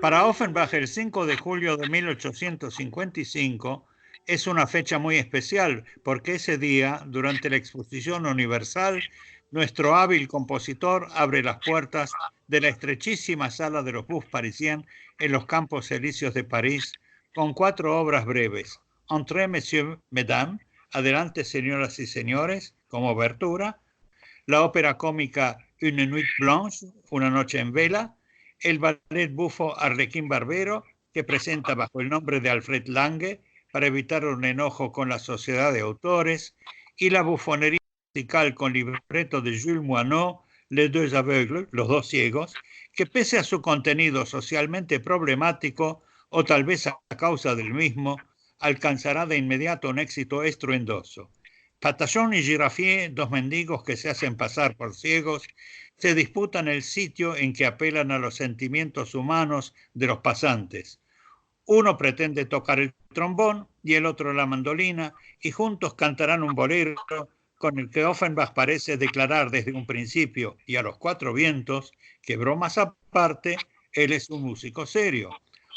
Para Offenbach, el 5 de julio de 1855 es una fecha muy especial porque ese día, durante la Exposición Universal, nuestro hábil compositor abre las puertas de la estrechísima sala de los Bufs Parisiens en los Campos Elíseos de París con 4 obras breves: Entrez, Messieurs, Mesdames, Adelante, señoras y señores, como obertura; la ópera cómica Une nuit blanche, Una noche en vela; el ballet bufo Arlequín Barbero, que presenta bajo el nombre de Alfred Lange para evitar un enojo con la sociedad de autores; y la bufonería musical con libreto de Jules Moineau, Les Deux Aveugles, Los Dos Ciegos, que pese a su contenido socialmente problemático, o tal vez a causa del mismo, alcanzará de inmediato un éxito estruendoso. Patachón y Giraffier, dos mendigos que se hacen pasar por ciegos, se disputan el sitio en que apelan a los sentimientos humanos de los pasantes. Uno pretende tocar el trombón y el otro la mandolina, y juntos cantarán un bolero con el que Offenbach parece declarar desde un principio y a los 4 vientos que, bromas aparte, él es un músico serio.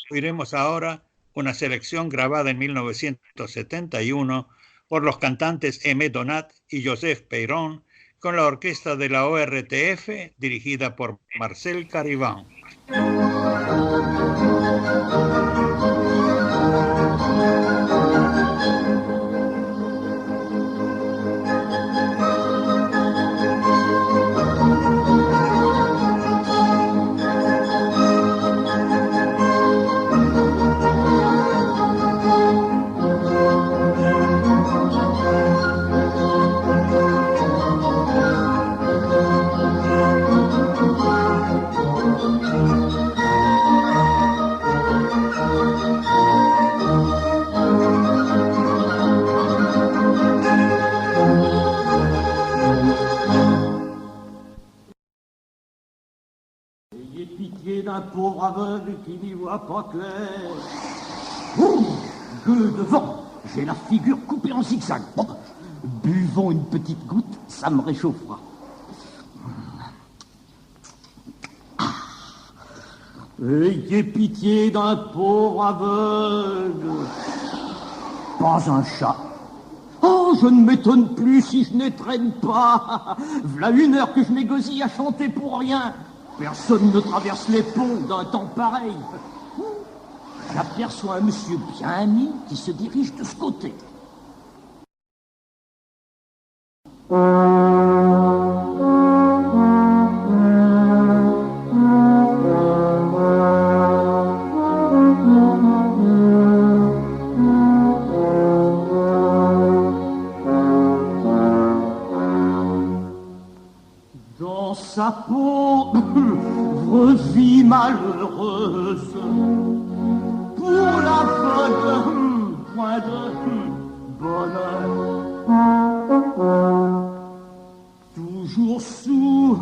Oiremos ahora una selección grabada en 1971 por los cantantes Aimé Donat y Joseph Peyron, con la orquesta de la ORTF dirigida por Marcel Carivant. Un pauvre aveugle qui n'y voit pas clair. Ouh, gueux de vent, j'ai la figure coupée en zigzag. Bon, buvons une petite goutte, ça me réchauffera. Ayez pitié d'un pauvre aveugle. Pas un chat. Oh, je ne m'étonne plus si je n'étrenne pas. V'là 1 heure que je négocie à chanter pour rien. Personne ne traverse les ponts d'un temps pareil. J'aperçois un monsieur bien mis qui se dirige de ce côté. Dans sa peau, revit malheureuse. Pour l'aveugle, point de bonheur. Toujours sous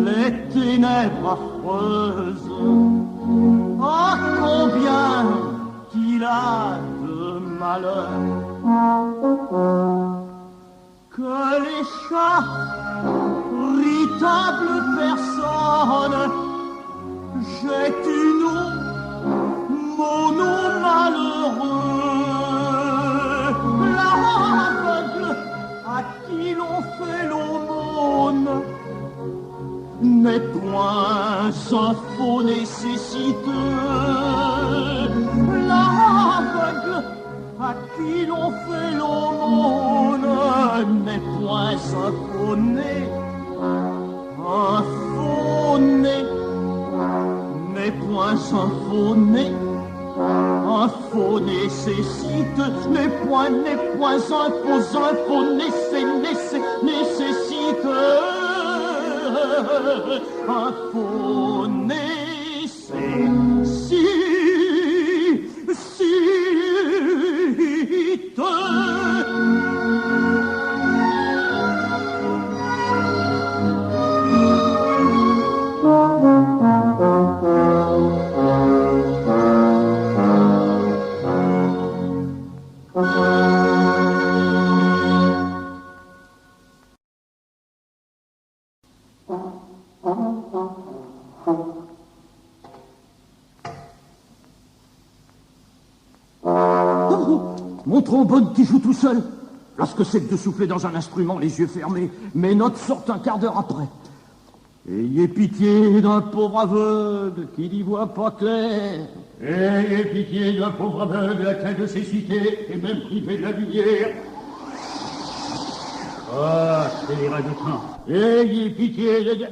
les ténèbres affreuses. Oh, combien qu'il a de malheur. Que les chats, véritable personne, jette une eau, mon nom malheureux. L'aveugle à qui l'on fait l'aumône n'est point un faux nécessiteux. L'aveugle à qui l'on fait l'aumône n'est point un faux né. Un faux né n'est point un faux né. Un faux nécessite n'est point un faux nécessite. Un faux nécessite. mon trombone qui joue tout seul. Lorsque c'est de souffler dans un instrument, les yeux fermés, mes notes sortent un quart d'heure après. Ayez pitié d'un pauvre aveugle qui n'y voit pas clair. Ayez pitié d'un pauvre aveugle atteint de cécité et même privé de la lumière. Ah, c'est les rats de train. Ayez pitié de...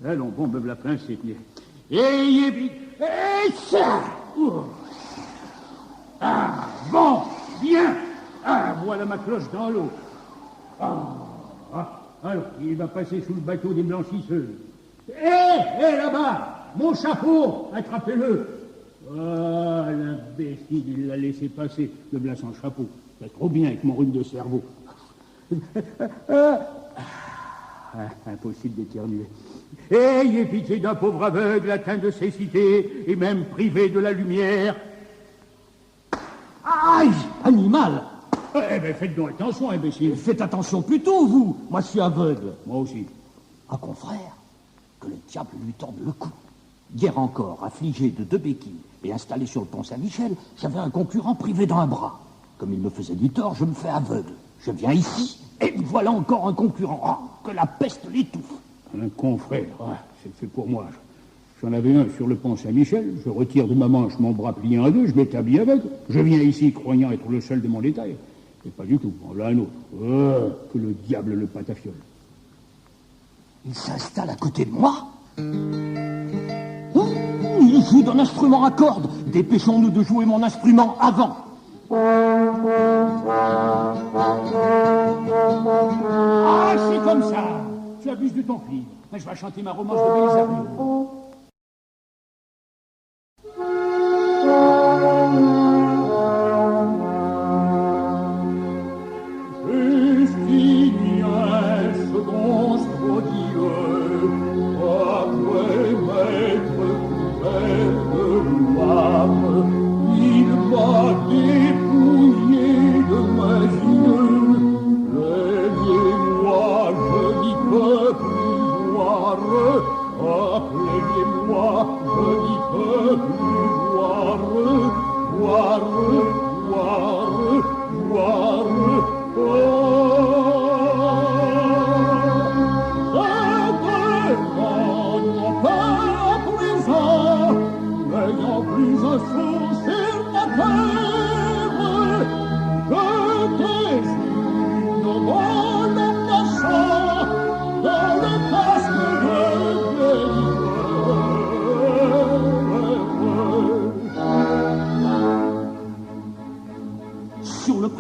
Allons, bon, me la princesse. Ayez pitié... Ah, bon, bien. Ah, voilà ma cloche dans l'eau. Alors, il va passer sous le bateau des blanchisseuses. Hé, là-bas, mon chapeau, attrapez-le. Ah, l'imbécile, il l'a laissé passer, le blas sans chapeau. C'est trop bien avec mon rhume de cerveau. Impossible d'éternuer. Ayez pitié d'un pauvre aveugle atteint de cécité et même privé de la lumière. Aïe, animal! Eh bien, faites donc attention, imbécile. Faites attention plutôt, vous. Moi, je suis aveugle. Moi aussi. Un confrère, que le diable lui torde le cou. Hier encore, affligé de 2 béquilles et installé sur le pont Saint-Michel, j'avais un concurrent privé d'un bras. Comme il me faisait du tort, je me fais aveugle. Je viens ici, et voilà encore un concurrent. Oh, que la peste l'étouffe. Un confrère, c'est fait pour moi. J'en avais un sur le pont Saint-Michel, je retire de ma manche mon bras plié en deux, je m'établis avec. Je viens ici croyant être le seul de mon détail. Et pas du tout, voilà un autre. Que le diable le patafiole. Il s'installe à côté de moi. Il joue d'un instrument à cordes. Dépêchons-nous de jouer mon instrument avant. Ah, c'est comme ça. Tu abuses de ton fil. Je vais chanter ma romance de Bélisarion.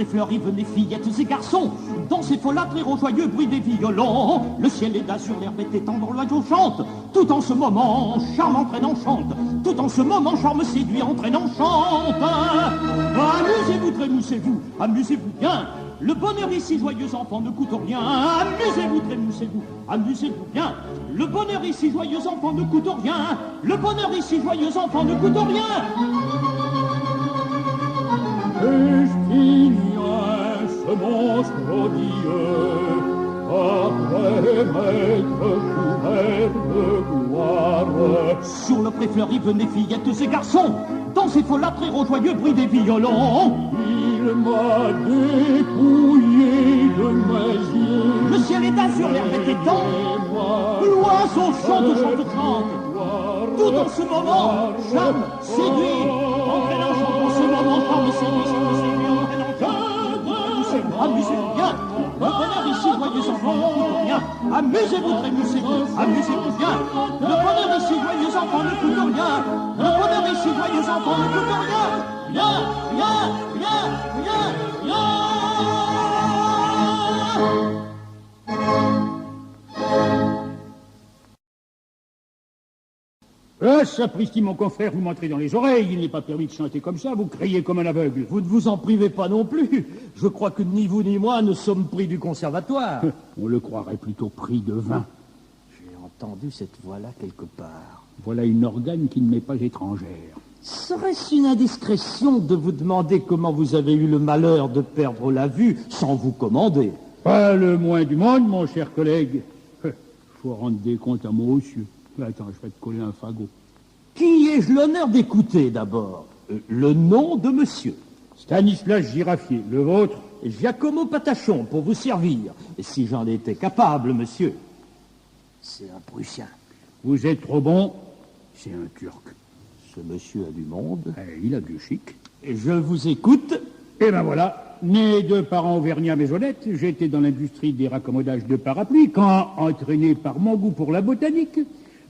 Fleury, venez fillettes et garçons, dans ces folâtres et au joyeux bruit des violons. Le ciel est d'azur, l'herbe est tendre, l'oiseau chante. Tout en ce moment, charme entraînant chante. Tout en ce moment, charme séduit, entraînant chante. Amusez-vous, trémoussez-vous, amusez-vous bien. Le bonheur ici, joyeux enfant, ne coûte rien. Amusez-vous, trémoussez-vous, amusez-vous bien. Le bonheur ici, joyeux enfant, ne coûte rien. Le bonheur ici, joyeux enfant, ne coûte rien. Est-ce qu'il y a ce monstre odieux, après m'être couvert de gloire? Sur le pré fleuri, venez fillettes et garçons, dans ces folâtres et joyeux bruit des violons. Il m'a dépouillé de mes yeux. Le ciel est azur, l'herbe est étendue. L'oiseau chante, chante, chante. Tout en ce moment, charme, séduit, entraînant, chante en ce moment, charme, séduit, entraînant, chante. Amusez-vous bien, le bonheur ici, joyeux enfants, ne coûte rien. Amusez-vous, trémoussez-vous, amusez-vous bien. Le bonheur ici, joyeux enfants, ne coûte rien. Le bonheur ici, joyeux enfants, ne coûte rien. Rien, rien, rien, rien, rien. Sapristi, mon confrère, vous m'entrez dans les oreilles. Il n'est pas permis de chanter comme ça, vous criez comme un aveugle. Vous ne vous en privez pas non plus. Je crois que ni vous ni moi ne sommes pris du conservatoire. On le croirait plutôt pris de vin. J'ai entendu cette voix-là quelque part. Voilà une organe qui ne m'est pas étrangère. Serait-ce une indiscrétion de vous demander comment vous avez eu le malheur de perdre la vue sans vous commander? Pas le moins du monde, mon cher collègue. Faut rendre des comptes à moi aussi. Attends, je vais te coller un fagot. Qui ai-je l'honneur d'écouter, d'abord? Le nom de monsieur? Stanislas Giraffier. Le vôtre? Giacomo Patachon, pour vous servir. Et si j'en étais capable, monsieur. C'est un Prussien. Vous êtes trop bon, c'est un Turc. Ce monsieur a du monde. Il a du chic. Et je vous écoute. Et ben voilà, né de parents auvergnats maisonnettes, j'étais dans l'industrie des raccommodages de parapluies quand, entraîné par mon goût pour la botanique,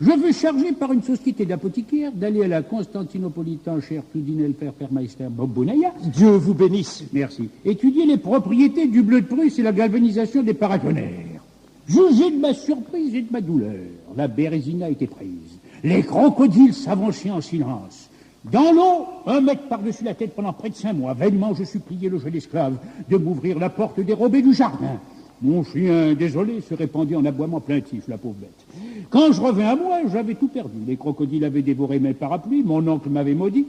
je fus chargé par une société d'apothicaires d'aller à la Constantinopolitan cher Tudinel Fermeister Bobunaya. Dieu vous bénisse. Merci. Étudier les propriétés du bleu de Prusse et la galvanisation des paratonnerres. Jugez de ma surprise et de ma douleur. La bérésina était prise. Les crocodiles s'avançaient en silence. Dans l'eau, 1 mètre par-dessus la tête pendant près de 5 mois. Vainement, je suppliais le jeune esclave de m'ouvrir la porte dérobée du jardin. Mon chien, désolé, se répandait en aboiements plaintifs, la pauvre bête. Quand je revins à moi, j'avais tout perdu. Les crocodiles avaient dévoré mes parapluies, mon oncle m'avait maudit.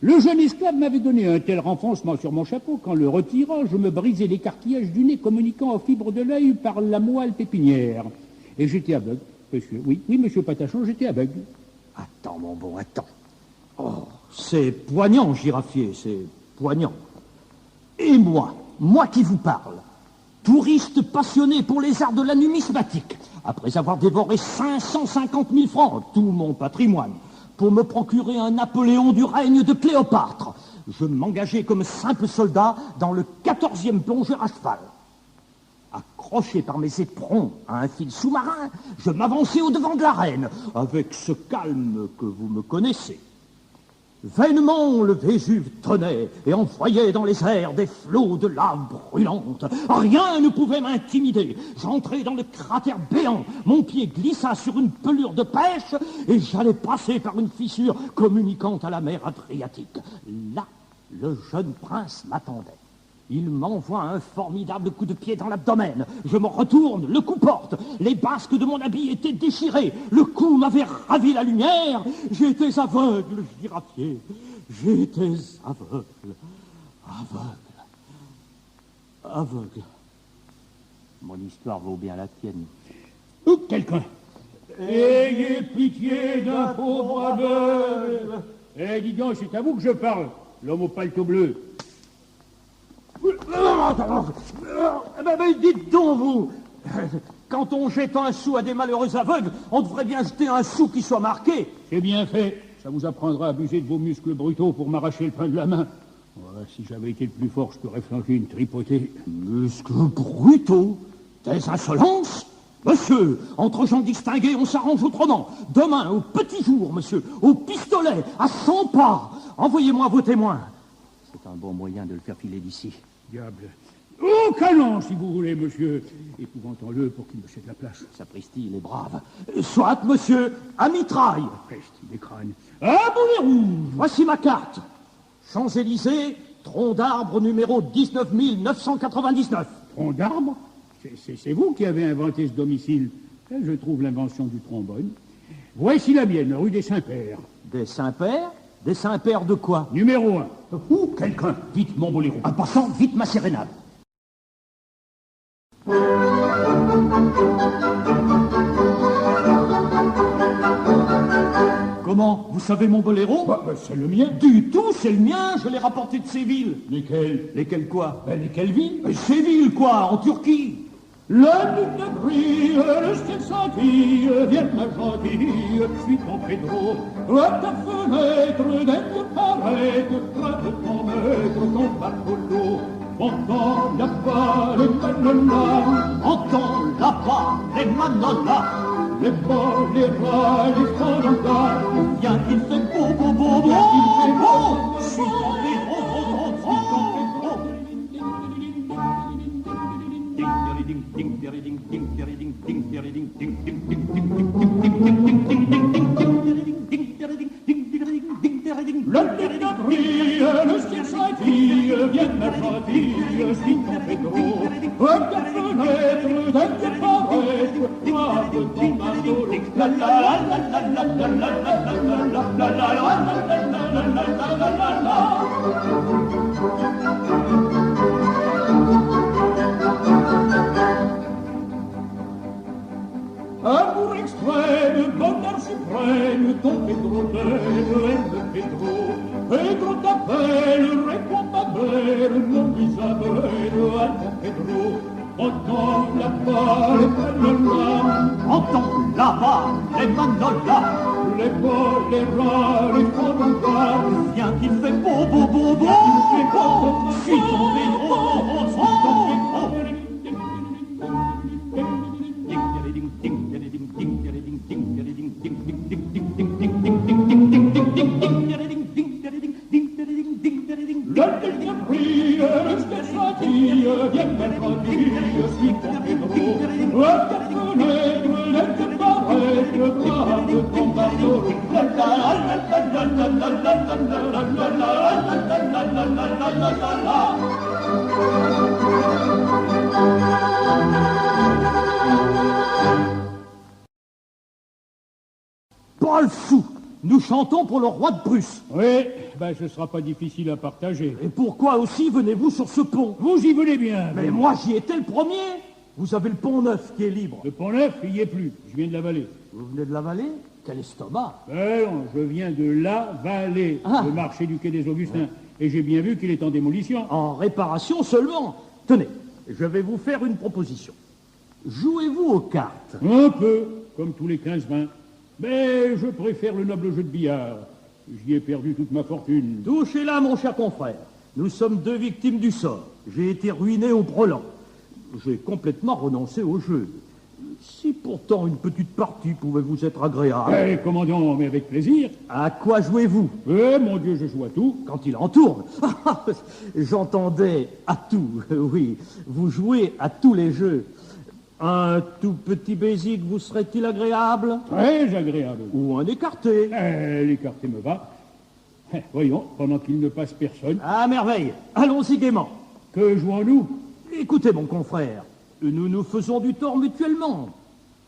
Le jeune esclave m'avait donné un tel renfoncement sur mon chapeau qu'en le retirant, je me brisais l'écarquillage du nez communiquant aux fibres de l'œil par la moelle pépinière. Et j'étais aveugle, monsieur. Oui, monsieur Patachon, j'étais aveugle. Attends, mon bon, attends. Oh, c'est poignant, Giraffier, c'est poignant. Et moi qui vous parle, touriste passionné pour les arts de la numismatique, après avoir dévoré 550 000 francs, tout mon patrimoine, pour me procurer un Napoléon du règne de Cléopâtre, je m'engageais comme simple soldat dans le 14e plongeur à cheval. Accroché par mes éperons à un fil sous-marin, je m'avançais au-devant de la reine, avec ce calme que vous me connaissez. Vainement, le Vésuve tonnait et envoyait dans les airs des flots de lave brûlante. Rien ne pouvait m'intimider. J'entrai dans le cratère béant, mon pied glissa sur une pelure de pêche et j'allais passer par une fissure communiquant à la mer Adriatique. Là, le jeune prince m'attendait. Il m'envoie un formidable coup de pied dans l'abdomen. Je me retourne, le coup porte. Les basques de mon habit étaient déchirées. Le coup m'avait ravi la lumière. J'étais aveugle, Giraffier. J'étais aveugle. Aveugle. Mon histoire vaut bien la tienne. Ou quelqu'un. Ayez pitié d'un pauvre aveugle. Eh, dis donc, c'est à vous que je parle, l'homme au paletot bleu. Mais dites donc, vous, quand on jette un sou à des malheureux aveugles, on devrait bien jeter un sou qui soit marqué. C'est bien fait. Ça vous apprendra à abuser de vos muscles brutaux pour m'arracher le pain de la main. Ouais, si j'avais été le plus fort, je t'aurais flanqué une tripotée. Muscles brutaux? Des insolences? Monsieur, entre gens distingués, on s'arrange autrement. Demain, au petit jour, monsieur, au pistolet, à 100 pas. Envoyez-moi vos témoins. C'est un bon moyen de le faire filer d'ici. Diable. Au canon, si vous voulez, monsieur. Épouvantons-le pour qu'il me cède la place. Sapristi, il est brave. Soit, monsieur, à mitraille. Peste, il est crâne. Ah, boulet rouge. Voici ma carte. Champs-Élysées, tronc d'arbre numéro 19 999. Tronc d'arbre? C'est vous qui avez inventé ce domicile. Je trouve l'invention du trombone. Voici la mienne, rue des Saints-Pères. Des Saints-Pères? Des Saints-Pères de quoi? Numéro 1. Ou quelqu'un. Vite, mon boléro. En passant, vite ma sérénade. Comment? Vous savez mon boléro? C'est le mien. Du tout, c'est le mien. Je l'ai rapporté de Séville. Lesquels? Lesquels quoi? Lesquelles villes? Séville, quoi? En Turquie. La lune brille, le ciel scintille, viens ma gentille, suis ton Pedro. À ta fenêtre, d'un paraître, de ton maître, ton barcolo. Entends là-bas les manolas, entends là-bas les manolas, les bas, les rats, les fanandats. Viens qu'il fait beau, beau, beau, beau, beau, suis ton Pedro, suis ton Pedro. La lune brille, le ciel scintille, viens ma gentille, suis ton Pedro. À ta fenêtre, d'un pied paraître, toi de ton manteau. La la la la la la la la la la la la. Amour extrême, bonheur suprême, t'appelle, ton Pedro t'aime, Pedro. Pedro t'appelle, réponds ma belle, mon Isabelle, à ton Pedro. Entends là-bas les manolas, Entends là-bas les manolas, les vols, les rats, les fondants. viens qu'il fait beau, beau, beau, beau, suis ton Pedro, suis ton Pedro. Pas le sou. Nous chantons pour le roi de Prusse. Oui, ben ce sera pas difficile à partager. Et pourquoi aussi venez-vous sur ce pont? Vous y venez bien. Mais moi j'y étais le premier. Vous avez le pont neuf qui est libre. Le pont neuf, il y est plus. Je viens de la vallée. Vous venez de la vallée? Quel estomac. Non, je viens de la vallée, le marché du quai des Augustins. Et j'ai bien vu qu'il est en démolition. En réparation seulement. Tenez, je vais vous faire une proposition. Jouez-vous aux cartes? Un peu, comme tous les 15-20. Mais je préfère le noble jeu de billard. J'y ai perdu toute ma fortune. Touchez là, mon cher confrère. Nous sommes deux victimes du sort. J'ai été ruiné au brelan. J'ai complètement renoncé au jeu. Si pourtant une petite partie pouvait vous être agréable. Eh, commandant, mais avec plaisir. À quoi jouez-vous? Eh, mon Dieu, je joue à tout. Quand il en tourne. J'entendais à tout, oui. Vous jouez à tous les jeux. Un tout petit basique vous serait-il agréable? Très agréable. Ou un écarté? L'écarté me va. Voyons, pendant qu'il ne passe personne. À merveille. Allons-y gaiement. Que jouons-nous? Écoutez, mon confrère, nous nous faisons du tort mutuellement.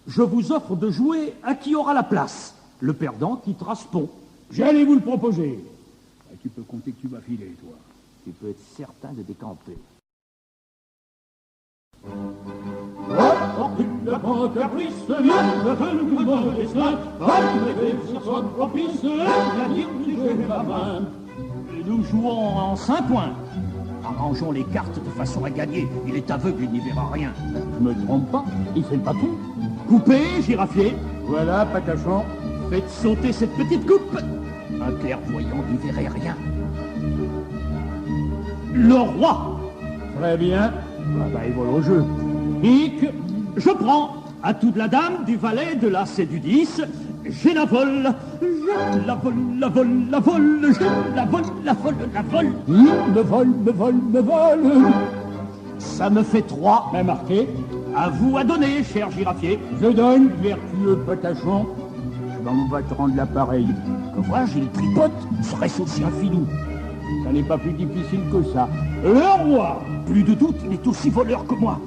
Je vous offre de jouer à qui aura la place. Le perdant quittera ce pont. J'allais vous le proposer. Tu peux compter que tu vas filer, toi. Tu peux être certain de décamper. Le grand caprice vient de le bon destin, que ce soit propice, la dire du jeu de la main. Nous jouons en 5 points. Arrangeons les cartes de façon à gagner. Il est aveugle, il n'y verra rien. Je me trompe pas, il fait le paquet. Coupez, girafier. Voilà, Patachon. Faites sauter cette petite coupe. Un clairvoyant n'y verrait rien. Le roi. Très bien. Il vole au jeu. Hic, je prends à toute la dame, du valet, de l'as et du 10. J'ai la vole, je la vole, la vole, la vole, je la vole, la vole, la vole. Me vole, me vole, me vole. Ça me fait 3. Bien marqué. À vous à donner, cher girafier. Je donne, vertueux Patachon. On va te rendre l'appareil. Que vois-je, il tripote. Serait-ce aussi un filou? Ça n'est pas plus difficile que ça. Le roi. Plus de doute, il est aussi voleur que moi.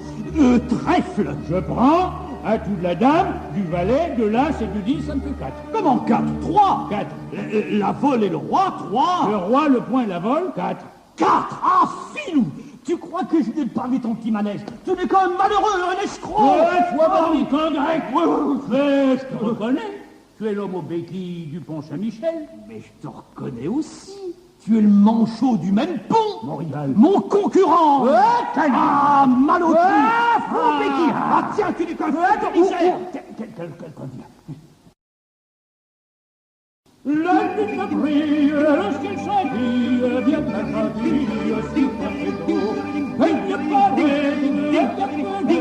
Trèfle. Je prends à toute la dame, du valet, de l'as et du 10, ça me fait 4. Comment 4? 3. 4. La vole et le roi, 3. Le roi, le point et la vole, 4. 4. Ah, filou. Tu crois que je n'ai pas vu ton petit manège? Tu n'es qu'un malheureux, un escroc. Sois bon, qu'un grec. Mais je te reconnais. Tu es l'homme au béquilles du pont Saint-Michel. Mais je te reconnais aussi. Tu es le manchot du même pont. Mon rival. Mon concurrent. Ah, malotru. Faux béquille. Ah, tiens, tu n'es qu'un misère. La nuit brille, lorsqu'il s'habille, vient la gentille, si perfecto. Et il paraît, il y a pas de